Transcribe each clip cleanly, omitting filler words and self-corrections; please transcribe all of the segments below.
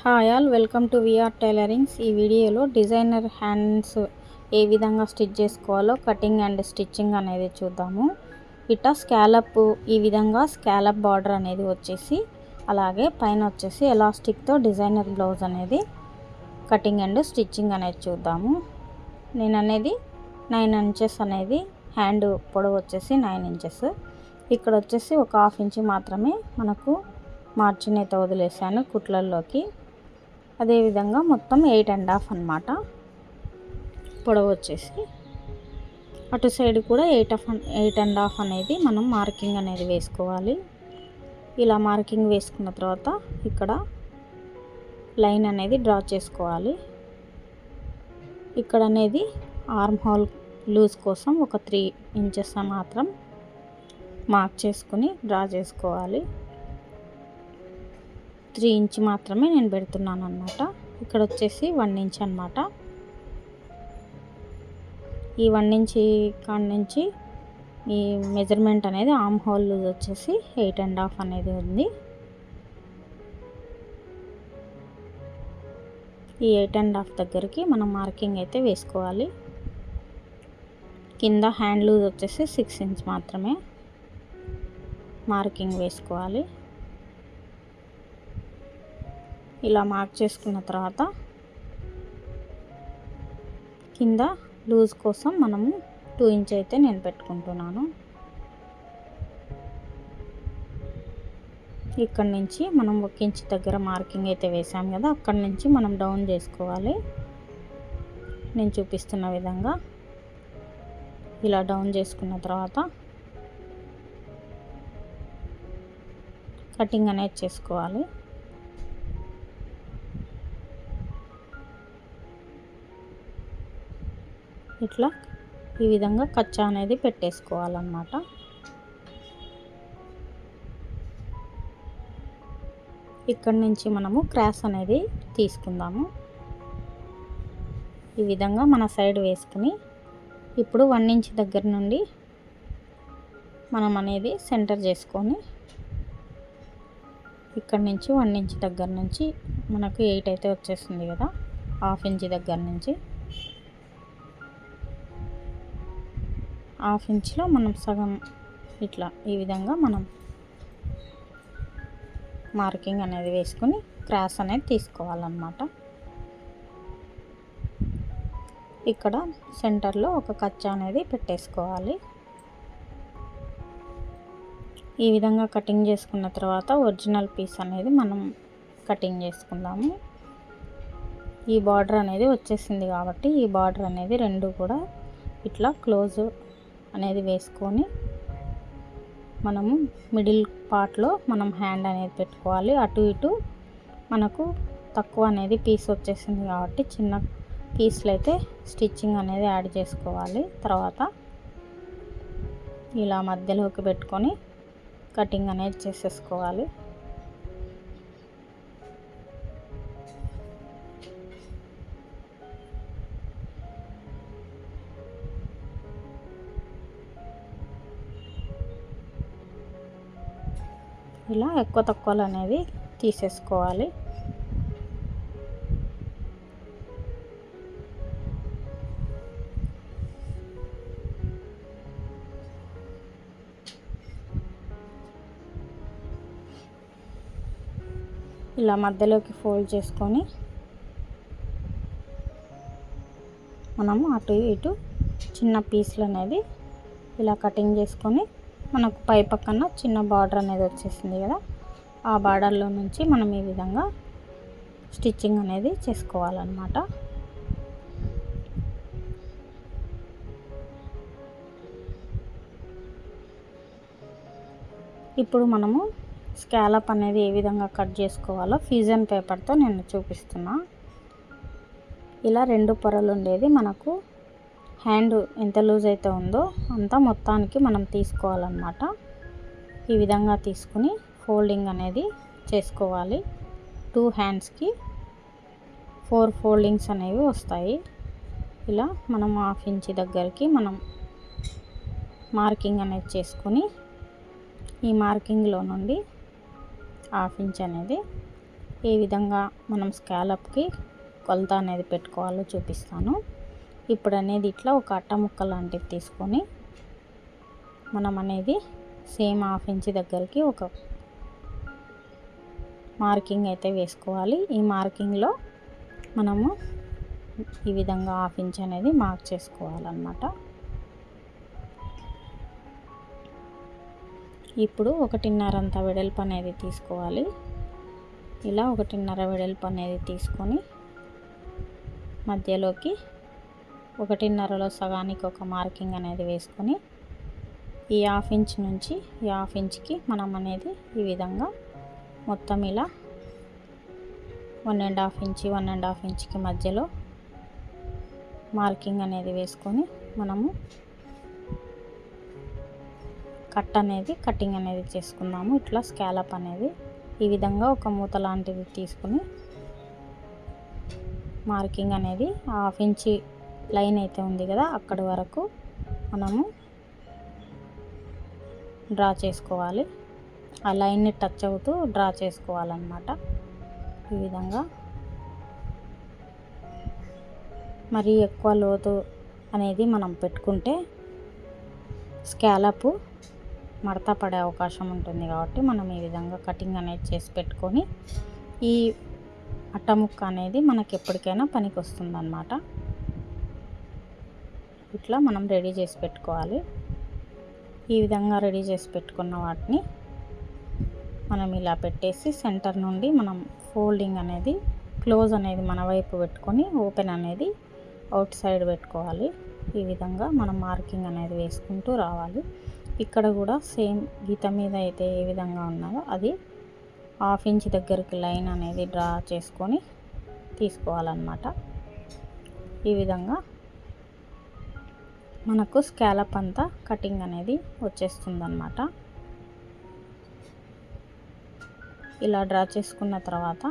Hi all, welcome to VR tailorings. ఈ వీడియోలో designer hands ఏ విధంగా స్టిచ్ చేసుకోవాలో కటింగ్ అండ్ స్టిచ్చింగ్ అనేది చూద్దాము. ఇట్లా స్కాలప్, ఈ విధంగా స్కాలప్ బార్డర్ అనేది వచ్చేసి, అలాగే పైన వచ్చేసి ఎలాస్టిక్తో డిజైనర్ బ్లౌజ్ అనేది కటింగ్ అండ్ స్టిచ్చింగ్ అనేది చూద్దాము. నేను అనేది 9 ఇంచెస్ అనేది హ్యాండ్ పొడవు వచ్చేసి 9 ఇంచెస్. ఇక్కడ వచ్చేసి ఒక 1/2 ఇంచ్ మాత్రమే మనకు మార్జిన్ అయితే వదిలేసాను కుట్లల్లోకి. అదేవిధంగా మొత్తం 8.5 అన్నమాట పొడవు వచ్చేసి. అటు సైడ్ కూడా 8.5 అనేది మనం మార్కింగ్ అనేది వేసుకోవాలి. ఇలా మార్కింగ్ వేసుకున్న తర్వాత ఇక్కడ లైన్ అనేది డ్రా చేసుకోవాలి. ఇక్కడ అనేది ఆర్మ్ హోల్ లూజ్ కోసం ఒక 3 ఇంచెస్ మాత్రం మార్క్ చేసుకుని డ్రా చేసుకోవాలి. 3 ఇంచ్ మాత్రమే నేను పెడుతున్నాను అన్నమాట. ఇక్కడ వచ్చేసి 1 ఇంచ్ అన్నమాట. ఈ 1 ఇంచ్ కాడ నుంచి ఈ మెజర్మెంట్ అనేది ఆర్మ్ హోల్ లూజ్ వచ్చేసి 8.5 అనేది ఉంది. ఈ 8.5 దగ్గరికి మనం మార్కింగ్ అయితే వేసుకోవాలి. కింద హ్యాండ్ లూజ్ వచ్చేసి 6 ఇంచ్ మాత్రమే మార్కింగ్ వేసుకోవాలి. ఇలా మార్క్ చేసుకున్న తర్వాత కింద లూజ్ కోసం మనము 2 ఇంచ్ అయితే నేను పెట్టుకుంటున్నాను. ఇక్కడ నుంచి మనం 1 ఇంచ్ దగ్గర మార్కింగ్ అయితే వేసాం కదా, అక్కడ నుంచి మనం డౌన్ చేసుకోవాలి. నేను చూపిస్తున్న విధంగా ఇలా డౌన్ చేసుకున్న తర్వాత కటింగ్ అనేది చేసుకోవాలి. ఇట్లా ఈ విధంగా కచ్చా అనేది పెట్టేసుకోవాలన్నమాట. ఇక్కడ నుంచి మనము క్రాస్ అనేది తీసుకుందాము. ఈ విధంగా మన సైడ్ వేసుకుని ఇప్పుడు 1 ఇంచ్ దగ్గర నుండి మనం అనేది సెంటర్ చేసుకొని ఇక్కడ నుంచి 1 ఇంచ్ దగ్గర నుంచి మనకు 8 అయితే వచ్చేస్తుంది కదా, 1/2 ఇంచ్ దగ్గర నుంచి 1/2 ఇంచ్లో మనం సగం ఇట్లా ఈ విధంగా మనం మార్కింగ్ అనేది వేసుకుని క్రాస్ అనేది తీసుకోవాలన్నమాట. ఇక్కడ సెంటర్లో ఒక కచ్చా అనేది పెట్టేసుకోవాలి. ఈ విధంగా కటింగ్ చేసుకున్న తర్వాత ఒరిజినల్ పీస్ అనేది మనం కటింగ్ చేసుకుందాము. ఈ బార్డర్ అనేది వచ్చేసింది కాబట్టి ఈ బార్డర్ అనేది రెండు కూడా ఇట్లా క్లోజ్ అనేది వేసుకొని మనము మిడిల్ పార్ట్లో మనం హ్యాండ్ అనేది పెట్టుకోవాలి. అటు ఇటు మనకు తక్కువ అనేది పీస్ వచ్చేసింది కాబట్టి చిన్న పీస్లు అయితే స్టిచ్చింగ్ అనేది యాడ్ చేసుకోవాలి. తర్వాత ఇలా మధ్యలోకి పెట్టుకొని కటింగ్ అనేది చేసేసుకోవాలి. ఇలా ఎక్కువ తక్కువలు అనేది తీసేసుకోవాలి. ఇలా మధ్యలోకి ఫోల్డ్ చేసుకొని మనము అటు ఇటు చిన్న పీస్లు అనేది ఇలా కటింగ్ చేసుకొని మనకు పై పక్కన చిన్న బార్డర్ అనేది వచ్చేసింది కదా, ఆ బార్డర్లో నుంచి మనం ఈ విధంగా స్టిచ్చింగ్ అనేది చేసుకోవాలన్నమాట. ఇప్పుడు మనము స్కాలప్ అనేది ఏ విధంగా కట్ చేసుకోవాలో ఫ్యూజన్ పేపర్తో నేను చూపిస్తున్నా. ఇలా 2 పొరలు ఉండేది మనకు హ్యాండ్ ఎంత లూజ్ అయితే ఉందో అంతా మొత్తానికి మనం తీసుకోవాలన్నమాట. ఈ విధంగా తీసుకుని ఫోల్డింగ్ అనేది చేసుకోవాలి. 2 హ్యాండ్స్కి 4 ఫోల్డింగ్స్ అనేవి వస్తాయి. ఇలా మనం 1/2 ఇంచ్ దగ్గరికి మనం మార్కింగ్ అనేది చేసుకొని ఈ మార్కింగ్లో నుండి 1/2 ఇంచ్ అనేది ఏ విధంగా మనం స్కాలప్కి కొలత అనేది పెట్టుకోవాలో చూపిస్తాను. ఇప్పుడు అనేది ఇట్లా ఒక అట్ట ముక్క లాంటిది తీసుకొని మనం అనేది సేమ్ 1/2 ఇంచ్ దగ్గరికి ఒక మార్కింగ్ అయితే వేసుకోవాలి. ఈ మార్కింగ్లో మనము ఈ విధంగా 1/2 ఇంచ్ అనేది మార్క్ చేసుకోవాలన్నమాట. ఇప్పుడు 1.5 అంత వెడల్పు అనేది తీసుకోవాలి. ఇలా 1.5 వెడల్పు అనేది తీసుకొని మధ్యలోకి 1.5లో సగానికి ఒక మార్కింగ్ అనేది వేసుకొని ఈ 1/2 ఇంచ్ నుంచి ఈ 1/2 ఇంచ్కి మనం అనేది ఈ విధంగా మొత్తం ఇలా 1.5 ఇంచ్ 1.5 ఇంచ్కి మధ్యలో మార్కింగ్ అనేది వేసుకొని మనము కటింగ్ అనేది చేసుకుందాము. ఇట్లా స్కాలప్ అనేది ఈ విధంగా ఒక మూత లాంటిది తీసుకుని మార్కింగ్ అనేది 1/2 ఇంచ్ లైన్ అయితే ఉంది కదా అక్కడి వరకు మనము డ్రా చేసుకోవాలి. ఆ లైన్ని టచ్ అవుతూ డ్రా చేసుకోవాలన్నమాట. ఈ విధంగా మరి ఎక్కువ లోతు అనేది మనం పెట్టుకుంటే స్కాలప్ మడత పడే అవకాశం ఉంటుంది కాబట్టి మనం ఈ విధంగా కటింగ్ అనేది చేసి పెట్టుకొని ఈ అట్ట ముక్క అనేది మనకి ఎప్పటికైనా పనికి వస్తుంది అన్నమాట. ఇట్లా మనం రెడీ చేసి పెట్టుకోవాలి. ఈ విధంగా రెడీ చేసి పెట్టుకున్న వాటిని మనం ఇలా పెట్టేసి సెంటర్ నుండి మనం ఫోల్డింగ్ అనేది క్లోజ్ అనేది మన వైపు పెట్టుకొని ఓపెన్ అనేది అవుట్ సైడ్ పెట్టుకోవాలి. ఈ విధంగా మనం మార్కింగ్ అనేది వేసుకుంటూ రావాలి. ఇక్కడ కూడా సేమ్ గీత మీద అయితే ఏ విధంగా ఉన్నదో అది 1/2 ఇంచ్ దగ్గరికి లైన్ అనేది డ్రా చేసుకొని తీసుకోవాలన్నమాట. ఈ విధంగా మనకు స్కాలప్ అంతా కటింగ్ అనేది వచ్చేస్తుందన్నమాట. ఇలా డ్రా చేసుకున్న తర్వాత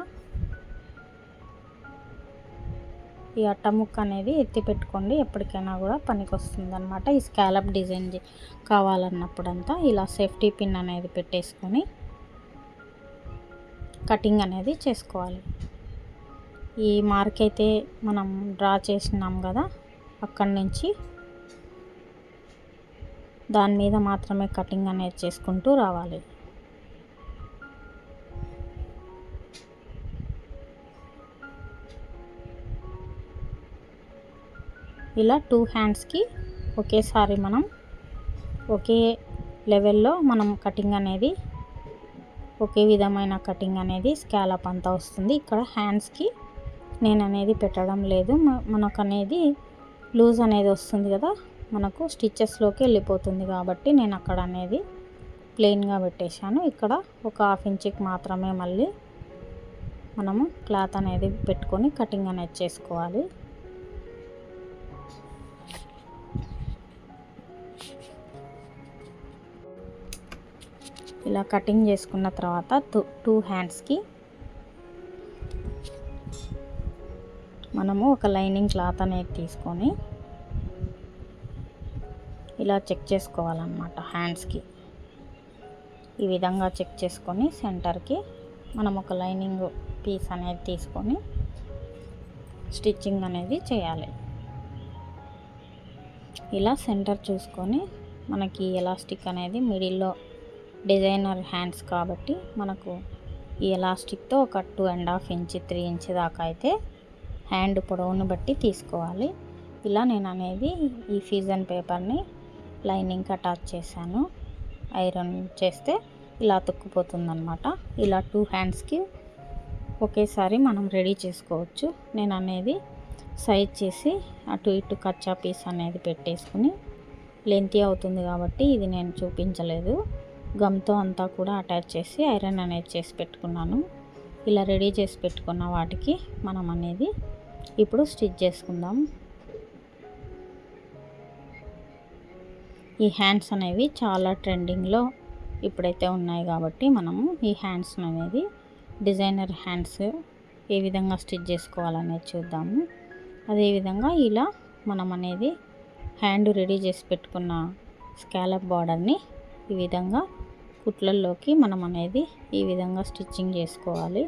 ఈ అట్ట ముక్క అనేది ఎత్తి పెట్టుకోండి, ఎప్పటికైనా కూడా పనికి వస్తుంది అన్నమాట. ఈ స్కాలప్ డిజైన్ కావాలన్నప్పుడంతా ఇలా సేఫ్టీ పిన్ అనేది పెట్టేసుకొని కటింగ్ అనేది చేసుకోవాలి. ఈ మార్క్ అయితే మనం డ్రా చేసినాం కదా అక్కడి నుంచి దాని మీద మాత్రమే కటింగ్ అనేది చేసుకుంటూ రావాలి. ఇలా 2 హ్యాండ్స్కి ఒకేసారి మనం ఒకే లెవెల్లో మనం కటింగ్ అనేది ఒకే విధమైన కటింగ్ అనేది స్కాలప్ అంతా వస్తుంది. ఇక్కడ హ్యాండ్స్కి నేను అనేది పెట్టడం లేదు, మనకు అనేది లూజ్ అనేది వస్తుంది కదా, మనకు స్టిచ్చెస్లోకి వెళ్ళిపోతుంది కాబట్టి నేను అక్కడ అనేది ప్లెయిన్గా పెట్టేశాను. ఇక్కడ ఒక 1/2 ఇంచ్కి మాత్రమే మళ్ళీ మనము క్లాత్ అనేది పెట్టుకొని కటింగ్ అనేది చేసుకోవాలి. ఇలా కటింగ్ చేసుకున్న తర్వాత 2 హ్యాండ్స్కి మనము ఒక లైనింగ్ క్లాత్ అనేది తీసుకొని ఇలా చెక్ చేసుకోవాలన్నమాట. హ్యాండ్స్కి ఈ విధంగా చెక్ చేసుకొని సెంటర్కి మనం ఒక లైనింగ్ పీస్ అనేది తీసుకొని స్టిచ్చింగ్ అనేది చేయాలి. ఇలా సెంటర్ చూసుకొని మనకి ఎలాస్టిక్ అనేది మిడిల్లో డిజైనర్ హ్యాండ్స్ కాబట్టి మనకు ఈ ఎలాస్టిక్తో ఒక 2.5 ఇంచ్ 3 ఇంచ్ దాకా అయితే హ్యాండ్ పొడవును బట్టి తీసుకోవాలి. ఇలా నేను అనేది ఈ ఫీజన్ పేపర్ని లైనింగ్కి అటాచ్ చేశాను. ఐరన్ చేస్తే ఇలా అతుక్కుపోతుందన్నమాట. ఇలా 2 హ్యాండ్స్కి ఒకేసారి మనం రెడీ చేసుకోవచ్చు. నేను అనేది సైజ్ చేసి అటు ఇటు కచ్చా పీస్ అనేది పెట్టేసుకుని లెంతీ అవుతుంది కాబట్టి ఇది నేను చూపించలేదు. గమ్తో అంతా కూడా అటాచ్ చేసి ఐరన్ అనేది చేసి పెట్టుకున్నాను. ఇలా రెడీ చేసి పెట్టుకున్న వాటికి మనం అనేది ఇప్పుడు స్టిచ్ చేసుకుందాం. ఈ హ్యాండ్స్ అనేవి చాలా ట్రెండింగ్లో ఇప్పుడైతే ఉన్నాయి కాబట్టి మనము ఈ హ్యాండ్స్ అనేది డిజైనర్ హ్యాండ్స్ ఏ విధంగా స్టిచ్ చేసుకోవాలనేది చూద్దాము. అదేవిధంగా ఇలా మనం అనేది హ్యాండ్ రెడీ చేసి పెట్టుకున్న స్కాలప్ బార్డర్ని ఈ విధంగా కుట్లల్లోకి మనం అనేది ఈ విధంగా స్టిచ్చింగ్ చేసుకోవాలి.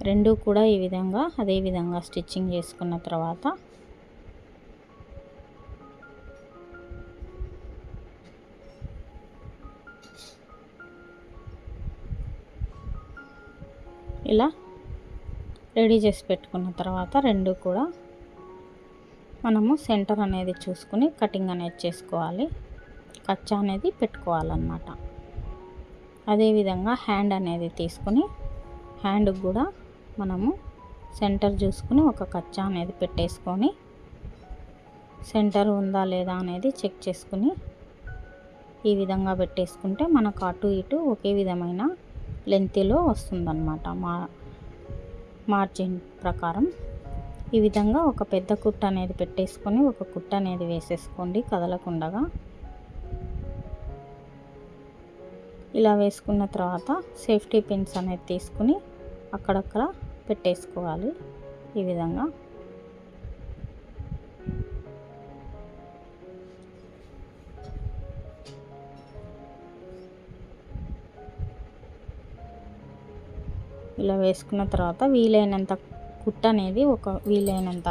రెండు కూడా ఈ విధంగా అదే విధంగా స్టిచ్చింగ్ చేసుకున్న తర్వాత ఇలా రెడీ చేసి పెట్టుకున్న తర్వాత రెండు కూడా మనము సెంటర్ అనేది చూసుకుని కటింగ్ అనేది చేసుకోవాలి. కచ్చా అనేది పెట్టుకోవాలన్నమాట. అదేవిధంగా హ్యాండ్ అనేది తీసుకుని హ్యాండ్కి కూడా మనము సెంటర్ చూసుకుని ఒక కచ్చా అనేది పెట్టేసుకొని సెంటర్ ఉందా లేదా అనేది చెక్ చేసుకుని ఈ విధంగా పెట్టేసుకుంటే మనకు అటు ఇటు ఒకే విధమైన లెంత్లో వస్తుందన్నమాట. మార్జిన్ ప్రకారం ఈ విధంగా ఒక పెద్ద కుట్ట అనేది పెట్టేసుకొని ఒక కుట్ట అనేది వేసేసుకోండి కదలకుండగా. ఇలా వేసుకున్న తర్వాత సేఫ్టీ పిన్స్ అనేది తీసుకుని అక్కడక్కడ పెట్టేసుకోవాలి ఈ విధంగా. ఇలా వేసుకున్న తర్వాత వీలైనంత కుట్ట అనేది వీలైనంత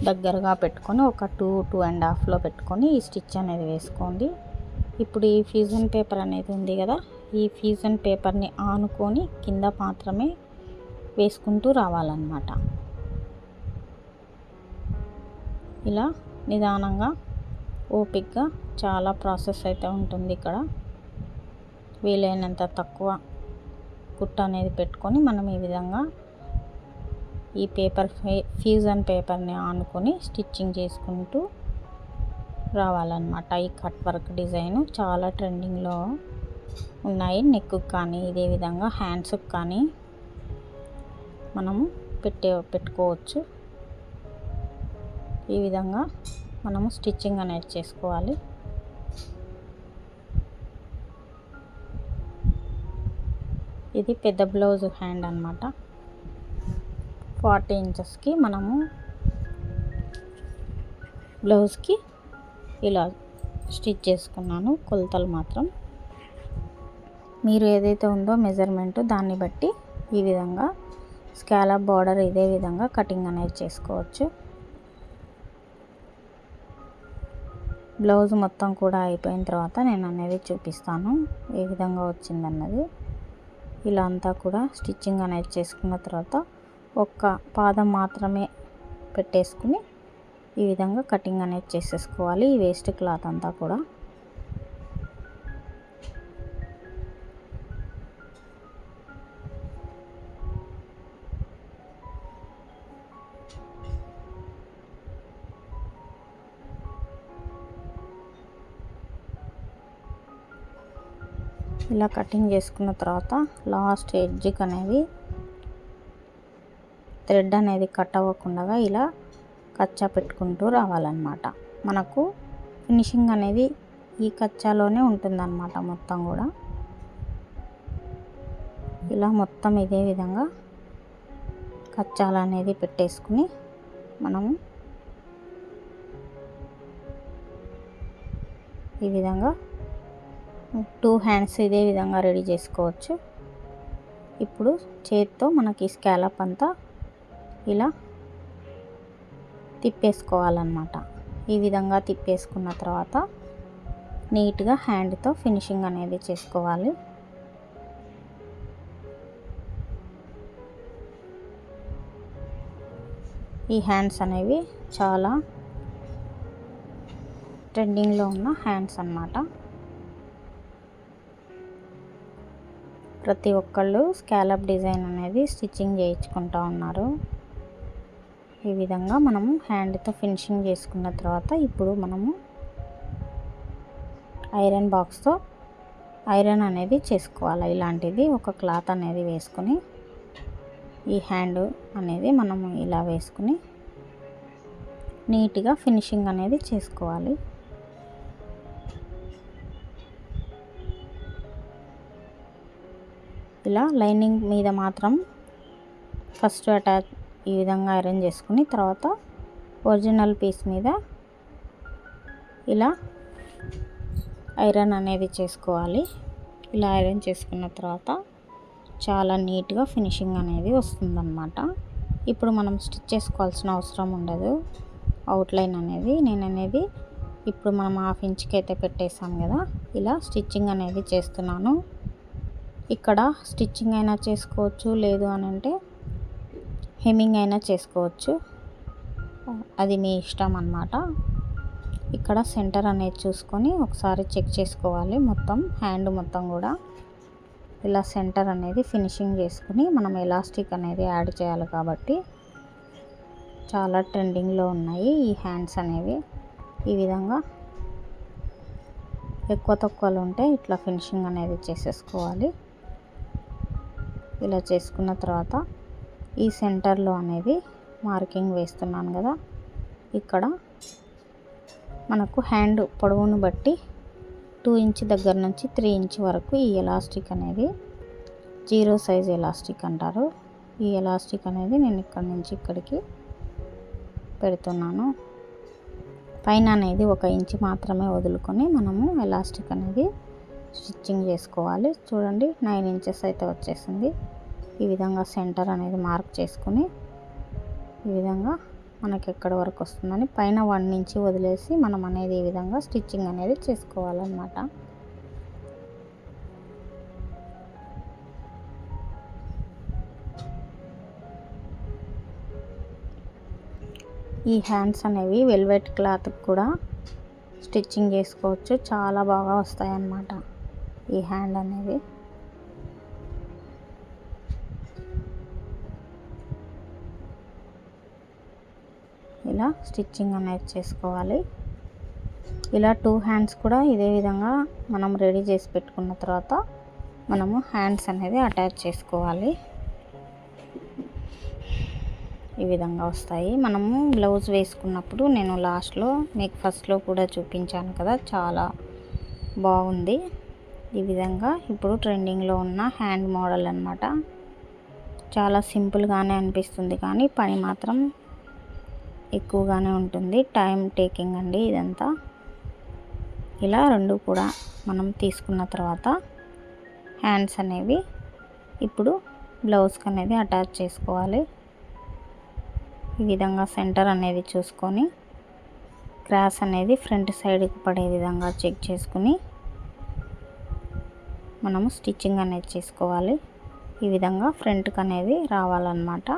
దగ్గరగా పెట్టుకొని ఒక 2.5లో పెట్టుకొని ఈ స్టిచ్ అనేది వేసుకోండి. ఇప్పుడు ఈ ఫ్యూజన్ పేపర్ అనేది ఉంది కదా, ఈ ఫ్యూజన్ పేపర్ని ఆనుకొని కింద మాత్రమే వేసుకుంటూ రావాలన్నమాట. ఇలా నిదానంగా ఓపికగా చాలా ప్రాసెస్ అయితే ఉంటుంది ఇక్కడ. వీలైనంత తక్కువ కుట్ట అనేది పెట్టుకొని మనం ఈ విధంగా ఈ ఫ్యూజన్ పేపర్ని ఆనుకొని స్టిచ్చింగ్ చేసుకుంటూ రావాలన్నమాట. ఈ కట్ వర్క్ డిజైన్ చాలా ట్రెండింగ్లో ఉన్నాయి. నెక్కు కానీ ఇదే విధంగా హ్యాండ్స్కి కానీ మనము పెట్టుకోవచ్చు. ఈ విధంగా మనము స్టిచ్చింగ్ అనేది చేసుకోవాలి. ఇది పెద్ద బ్లౌజ్ హ్యాండ్ అన్నమాట. 40 ఇంచెస్కి మనము బ్లౌజ్కి ఇలా స్టిచ్ చేసుకున్నాను. కొలతలు మాత్రం మీరు ఏదైతే ఉందో మెజర్మెంట్ దాన్ని బట్టి ఈ విధంగా స్కాలప్ బార్డర్ ఇదే విధంగా కటింగ్ అనేది చేసుకోవచ్చు. బ్లౌజ్ మొత్తం కూడా అయిపోయిన తర్వాత నేను అనేది చూపిస్తాను ఏ విధంగా వచ్చిందన్నది. ఇలా అంతా కూడా స్టిచ్చింగ్ అనేది చేసుకున్న తర్వాత ఒక్క పాదం మాత్రమే పెట్టేసుకుని ఈ విధంగా కటింగ్ అనేది చేసేసుకోవాలి. ఈ వేస్ట్ క్లాత్ అంతా కూడా ఇలా కటింగ్ చేసుకున్న తర్వాత లాస్ట్ ఎడ్జ్కి అనేది థ్రెడ్ అనేది కట్ అవ్వకుండా ఇలా కచ్చా పెట్టుకుంటూ రావాలన్నమాట. మనకు ఫినిషింగ్ అనేది ఈ కచ్చాలోనే ఉంటుందన్నమాట మొత్తం కూడా. ఇలా మొత్తం ఇదే విధంగా కచ్చాలు అనేది పెట్టేసుకుని మనము ఈ విధంగా 2 హ్యాండ్స్ ఇదే విధంగా రెడీ చేసుకోవచ్చు. ఇప్పుడు చేతితో మనకి స్కాలప్ అంతా ఇలా తిప్పేసుకోవాలన్నమాట. ఈ విధంగా తిప్పేసుకున్న తర్వాత నీట్గా హ్యాండ్తో ఫినిషింగ్ అనేది చేసుకోవాలి. ఈ హ్యాండ్స్ అనేవి చాలా ట్రెండింగ్లో ఉన్న హ్యాండ్స్ అన్నమాట. ప్రతి ఒక్కళ్ళు స్కాలప్ డిజైన్ అనేది స్టిచ్చింగ్ చేయించుకుంటూ ఉన్నారు. ఈ విధంగా మనము హ్యాండ్తో ఫినిషింగ్ చేసుకున్న తర్వాత ఇప్పుడు మనము ఐరన్ బాక్స్తో ఐరన్ అనేది చేసుకోవాలి. ఇలాంటిది ఒక క్లాత్ అనేది వేసుకుని ఈ హ్యాండ్ అనేది మనము ఇలా వేసుకుని నీట్గా ఫినిషింగ్ అనేది చేసుకోవాలి. ఇలా లైనింగ్ మీద మాత్రం ఫస్ట్ అటాచ్ ఈ విధంగా ఐరన్ చేసుకుని తర్వాత ఒరిజినల్ పీస్ మీద ఇలా ఐరన్ అనేది చేసుకోవాలి. ఇలా ఐరన్ చేసుకున్న తర్వాత చాలా నీట్గా ఫినిషింగ్ అనేది వస్తుందన్నమాట. ఇప్పుడు మనం స్టిచ్ చేసుకోవాల్సిన అవసరం ఉండదు. అవుట్లైన్ అనేది నేననేది ఇప్పుడు మనం 1/2 ఇంచ్కి అయితే పెట్టేసాం కదా, ఇలా స్టిచ్చింగ్ అనేది చేస్తున్నాను. ఇక్కడ స్టిచ్చింగ్ అయినా చేసుకోవచ్చు, లేదు అని అంటే హెమ్మింగ్ అయినా చేసుకోవచ్చు, అది మీ ఇష్టం అన్నమాట. ఇక్కడ సెంటర్ అనేది చూసుకొని ఒకసారి చెక్ చేసుకోవాలి. మొత్తం హ్యాండ్ మొత్తం కూడా ఇలా సెంటర్ అనేది ఫినిషింగ్ చేసుకుని మనం ఎలాస్టిక్ అనేది యాడ్ చేయాలి కాబట్టి చాలా ట్రెండింగ్లో ఉన్నాయి ఈ హ్యాండ్స్ అనేవి. ఈ విధంగా ఎక్కువ తక్కువలు ఉంటే ఇట్లా ఫినిషింగ్ అనేది చేసేసుకోవాలి. ఇలా చేసుకున్న తర్వాత ఈ సెంటర్లో అనేది మార్కింగ్ వేస్తున్నాను కదా, ఇక్కడ మనకు హ్యాండ్ పొడవును బట్టి 2 ఇంచ్ దగ్గర నుంచి 3 ఇంచ్ వరకు ఈ ఎలాస్టిక్ అనేది 0 సైజ్ ఎలాస్టిక్ అంటారు. ఈ ఎలాస్టిక్ అనేది నేను ఇక్కడ నుంచి ఇక్కడికి పెడుతున్నాను. పైన అనేది 1 ఇంచ్ మాత్రమే వదులుకొని మనము ఎలాస్టిక్ అనేది స్టిచ్చింగ్ చేసుకోవాలి. చూడండి 9 ఇంచెస్ అయితే వచ్చేసింది. ఈ విధంగా సెంటర్ అనేది మార్క్ చేసుకుని ఈ విధంగా మనకి ఎక్కడి వరకు వస్తుందని పైన 1 ఇంచ్ వదిలేసి మనం అనేది ఈ విధంగా స్టిచ్చింగ్ అనేది చేసుకోవాలన్నమాట. ఈ హ్యాండ్స్ అనేవి వెల్వెట్ క్లాత్ కూడా స్టిచ్చింగ్ చేసుకోవచ్చు, చాలా బాగా వస్తాయి అన్నమాట ఈ హ్యాండ్ అనేది. ఇలా స్టిచ్చింగ్ అనేది చేసుకోవాలి. ఇలా 2 హ్యాండ్స్ కూడా ఇదే విధంగా మనం రెడీ చేసి పెట్టుకున్న తర్వాత మనము హ్యాండ్స్ అనేది అటాచ్ చేసుకోవాలి. ఈ విధంగా వస్తాయి. మనము బ్లౌజ్ వేసుకున్నప్పుడు నేను లాస్ట్లో మీకు ఫస్ట్లో కూడా చూపించాను కదా, చాలా బాగుంది. ఈ విధంగా ఇప్పుడు ట్రెండింగ్లో ఉన్న హ్యాండ్ మోడల్ అన్నమాట. చాలా సింపుల్గానే అనిపిస్తుంది కానీ పని మాత్రం ఎక్కువగానే ఉంటుంది. టైం టేకింగ్ అండి ఇదంతా. ఇలా 2 కూడా మనం తీసుకున్న తర్వాత హ్యాండ్స్ అనేవి ఇప్పుడు బ్లౌజ్కి అనేది అటాచ్ చేసుకోవాలి. ఈ విధంగా సెంటర్ అనేది చూసుకొని క్రాస్ అనేది ఫ్రంట్ సైడ్కి పడే విధంగా చెక్ చేసుకుని మనము స్టిచ్చింగ్ అనేది చేసుకోవాలి. ఈ విధంగా ఫ్రంట్కి అనేది రావాలన్నమాట.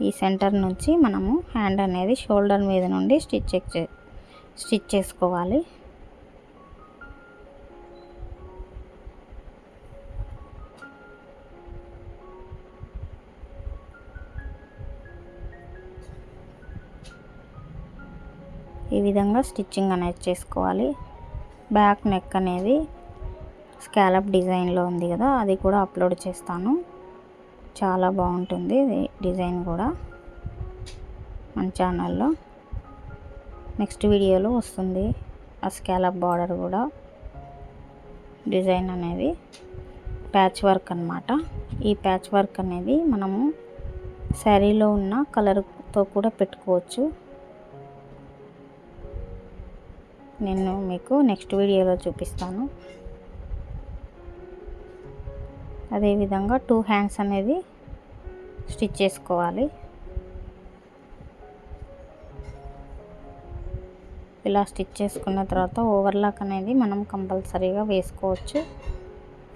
ఈ సెంటర్ నుంచి మనము హ్యాండ్ అనేది షోల్డర్ మీద నుండి స్టిచ్ చేసుకోవాలి. ఈ విధంగా స్టిచ్చింగ్ అనేది చేసుకోవాలి. బ్యాక్ నెక్ అనేది స్కాలప్ డిజైన్లో ఉంది కదా, అది కూడా అప్లోడ్ చేస్తాను. చాలా బాగుంటుంది డిజైన్ కూడా మన ఛానల్లో. నెక్స్ట్ వీడియోలో వస్తుంది ఆ స్కాలప్ బార్డర్ కూడా డిజైన్ అనేది ప్యాచ్ వర్క్ అన్నమాట. ఈ ప్యాచ్ వర్క్ అనేది మనము శారీలో ఉన్న కలర్తో కూడా పెట్టుకోవచ్చు. నేను మీకు నెక్స్ట్ వీడియోలో చూపిస్తాను. అదేవిధంగా 2 హ్యాండ్స్ అనేది స్టిచ్ చేసుకోవాలి. ఇలా స్టిచ్ చేసుకున్న తర్వాత ఓవర్లాక్ అనేది మనం కంపల్సరీగా వేసుకోవచ్చు.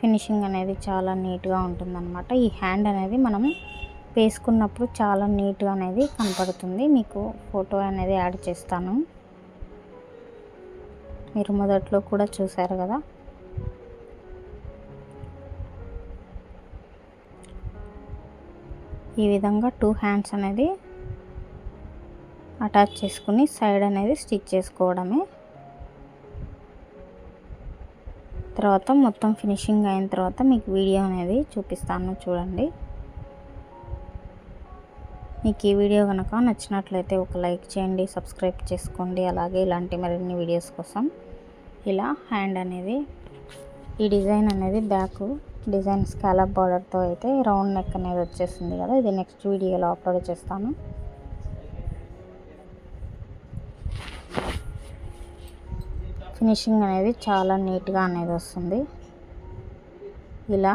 ఫినిషింగ్ అనేది చాలా నీట్గా ఉంటుందన్నమాట. ఈ హ్యాండ్ అనేది మనం వేసుకున్నప్పుడు చాలా నీట్గా అనేది కనపడుతుంది. మీకు ఫోటో అనేది యాడ్ చేస్తాను, మీరు మొదట్లో కూడా చూసారు కదా. ఈ విధంగా 2 హ్యాండ్స్ అనేది అటాచ్ చేసుకుని సైడ్ అనేది స్టిచ్ చేసుకోవడమే. తర్వాత మొత్తం ఫినిషింగ్ అయిన తర్వాత మీకు వీడియో అనేది చూపిస్తాను, చూడండి. మీకు ఈ వీడియో కనుక నచ్చినట్లయితే ఒక లైక్ చేయండి, సబ్స్క్రైబ్ చేసుకోండి. అలాగే ఇలాంటి మరిన్ని వీడియోస్ కోసం ఇలా హ్యాండ్ అనేది ఈ డిజైన్ అనేది బ్యాక్ డిజైన్ స్కాలప్ బార్డర్తో అయితే రౌండ్ నెక్ అనేది వచ్చేసింది కదా, ఇది నెక్స్ట్ వీడియోలో అప్లోడ్ చేస్తాను. ఫినిషింగ్ అనేది చాలా నీట్గా అనేది వస్తుంది. ఇలా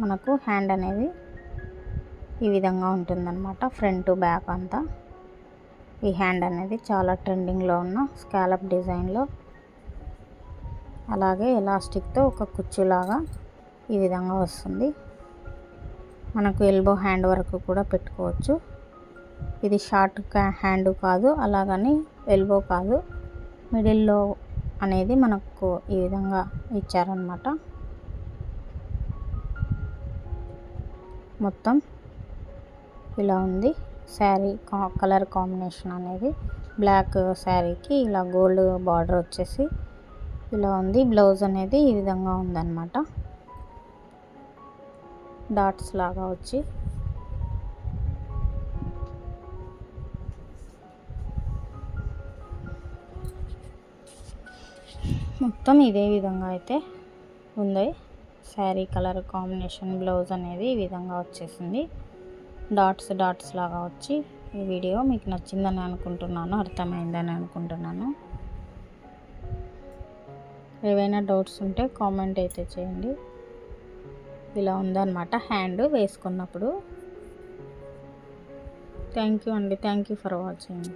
మనకు హ్యాండ్ అనేది ఈ విధంగా ఉంటుందన్నమాట. ఫ్రంట్ బ్యాక్ అంతా ఈ హ్యాండ్ అనేది చాలా ట్రెండింగ్లో ఉన్న స్కాలప్ డిజైన్లో, అలాగే ఎలాస్టిక్తో ఒక కుచ్చులాగా ఈ విధంగా వస్తుంది. మనకు ఎల్బో హ్యాండ్ వరకు కూడా పెట్టుకోవచ్చు. ఇది షార్ట్ హ్యాండ్ కాదు, అలాగని ఎల్బో కాదు, మిడిల్లో అనేది మనకు ఈ విధంగా ఇచ్చారనమాట. మొత్తం ఇలా ఉంది. శారీ కలర్ కాంబినేషన్ అనేది బ్లాక్ శారీకి ఇలా గోల్డ్ బార్డర్ వచ్చేసి ఇలా ఉంది. బ్లౌజ్ అనేది ఈ విధంగా ఉందన్నమాట, డాట్స్ లాగా వచ్చి. మొత్తం ఇదే విధంగా అయితే ఉంది. శారీ కలర్ కాంబినేషన్ బ్లౌజ్ అనేది ఈ విధంగా వచ్చేసింది. డాట్స్ లాగా వచ్చి. ఈ వీడియో మీకు నచ్చిందని అనుకుంటున్నాను, అర్థమైందని అనుకుంటున్నాను. ఏవైనా డౌట్స్ ఉంటే కామెంట్ అయితే చేయండి. ఇలా ఉందన్నమాట హ్యాండ్ వేసుకున్నప్పుడు. థ్యాంక్ యూ అండి. Thank you for watching.